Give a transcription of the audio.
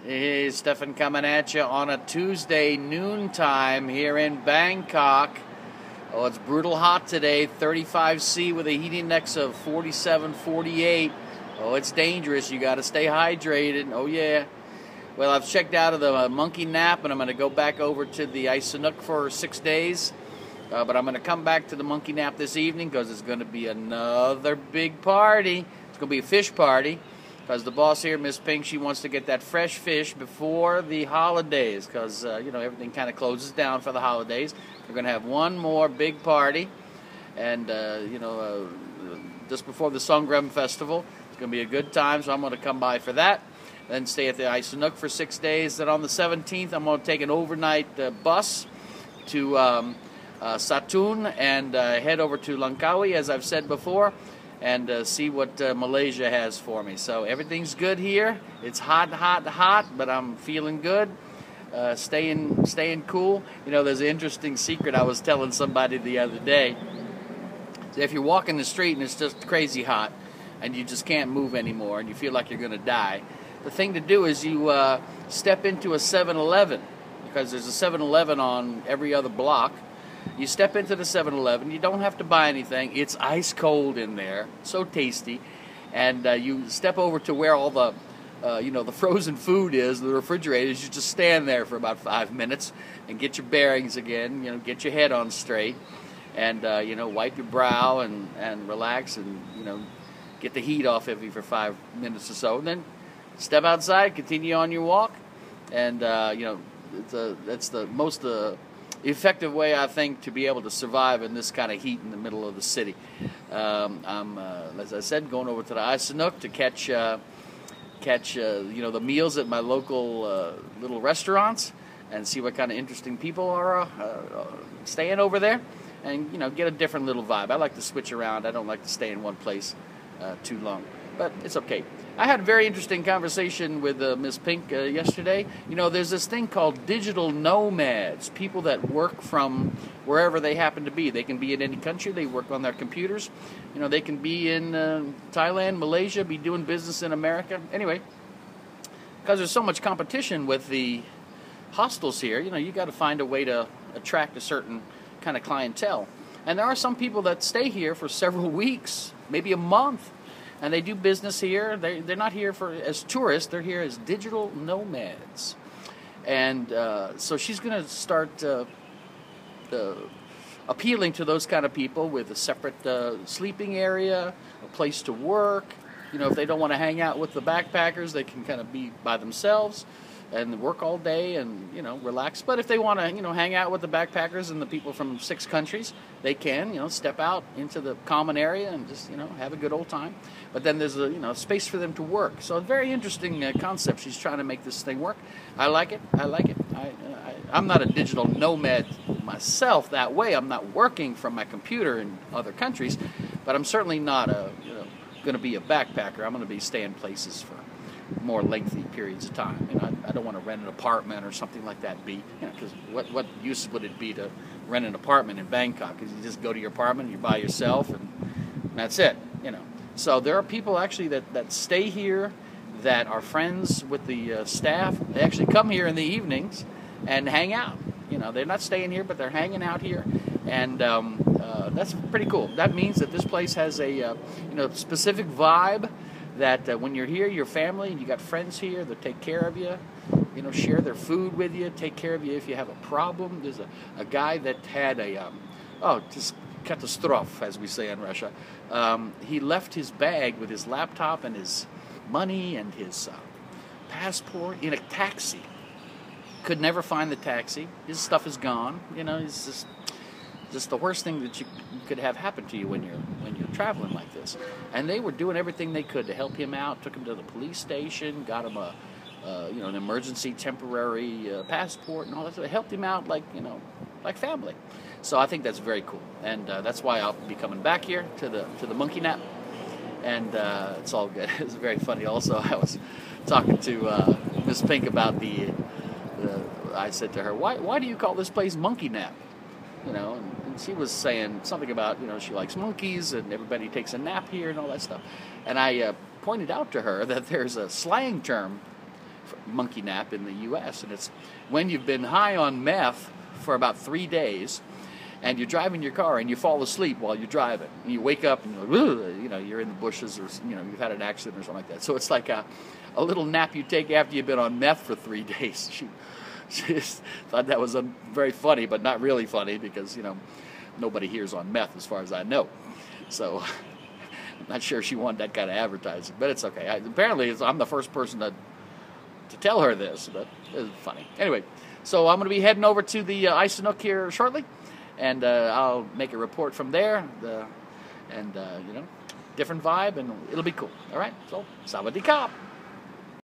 Hey, Stefan coming at you on a Tuesday noontime here in Bangkok. Oh, it's brutal hot today, 35°C with a heat index of 47, 48. Oh, it's dangerous. You got to stay hydrated. Oh, yeah. Well, I've checked out of the monkey nap, and I'm going to go back over to the Isanook for 6 days. But I'm going to come back to the monkey nap this evening because it's going to be another big party. It's going to be a fish party. Because the boss here, Miss Pink, she wants to get that fresh fish before the holidays. Because, everything kind of closes down for the holidays. We're going to have one more big party. And, just before the Songkran Festival. It's going to be a good time, so I'm going to come by for that. Then stay at the Isanook for 6 days. Then on the 17th, I'm going to take an overnight bus to Satun and head over to Langkawi, as I've said before, and see what Malaysia has for me. So everything's good here. It's hot, but I'm feeling good. Staying cool. There's an interesting secret I was telling somebody the other day. So if you're walking the street and it's just crazy hot and you just can't move anymore and you feel like you're going to die, the thing to do is you step into a 7-Eleven, because there's a 7-Eleven on every other block. You step into the 7-Eleven, you don't have to buy anything. It's ice cold in there, so tasty. And you step over to where all the, the frozen food is, the refrigerators. You just stand there for about 5 minutes and get your bearings again, get your head on straight. And, wipe your brow and relax and, get the heat off of you for 5 minutes or so. And then step outside, continue on your walk. And, that's the most effective way, I think, to be able to survive in this kind of heat in the middle of the city. I'm, as I said, going over to the Isanook to catch the meals at my local little restaurants and see what kind of interesting people are staying over there, and get a different little vibe. I like to switch around. I don't like to stay in one place too long, but it's okay. I had a very interesting conversation with Miss Pink yesterday. There's this thing called digital nomads, people that work from wherever they happen to be. They can be in any country. They work on their computers. They can be in Thailand, Malaysia, be doing business in America. Anyway, because there's so much competition with the hostels here, you got to find a way to attract a certain kind of clientele. And there are some people that stay here for several weeks, maybe a month. And they do business here. They're not here as tourists. They're here as digital nomads. And so she's going to start appealing to those kind of people with a separate sleeping area, a place to work. If they don't want to hang out with the backpackers, they can kind of be by themselves and work all day and, relax. But if they want to, hang out with the backpackers and the people from 6 countries, they can, step out into the common area and just, have a good old time. But then there's a, space for them to work. So a very interesting concept. She's trying to make this thing work. I like it. I'm not a digital nomad myself that way. I'm not working from my computer in other countries, but I'm certainly not going to be a backpacker. I'm going to be staying places for more lengthy periods of time. I don't want to rent an apartment or something like that. Because what use would it be to rent an apartment in Bangkok? Because you just go to your apartment, you're by yourself, and that's it. So there are people actually that stay here that are friends with the staff. They actually come here in the evenings and hang out. They're not staying here, but they're hanging out here, and that's pretty cool. That means that this place has a specific vibe. That when you're here, your family, and you got friends here that take care of you, share their food with you, take care of you if you have a problem. There's a guy that had just catastrophe, as we say in Russia. He left his bag with his laptop and his money and his passport in a taxi. Could never find the taxi. His stuff is gone. He's just the worst thing that you could have happen to you when you're traveling like this. And they were doing everything they could to help him out. Took him to the police station, got him an emergency temporary passport and all that. So they helped him out like family. So I think that's very cool, and that's why I'll be coming back here to the monkey nap. And it's all good. It's very funny. Also, I was talking to Miss Pink about I said to her, why do you call this place Monkey Nap? And she was saying something about, she likes monkeys and everybody takes a nap here and all that stuff. And I pointed out to her that there's a slang term monkey nap in the U.S. And it's when you've been high on meth for about 3 days, and you're driving your car and you fall asleep while you're driving, and you wake up and you're in the bushes, or you've had an accident or something like that. So it's like a little nap you take after you've been on meth for 3 days. She just thought that was very funny, but not really funny, because nobody here's on meth as far as I know. So I'm not sure she wanted that kind of advertising, but it's okay. Apparently I'm the first person to tell her this, but it's funny. Anyway, so I'm going to be heading over to the Isanook here shortly, and I'll make a report from there, different vibe, and it'll be cool. All right, so, sawadee ka.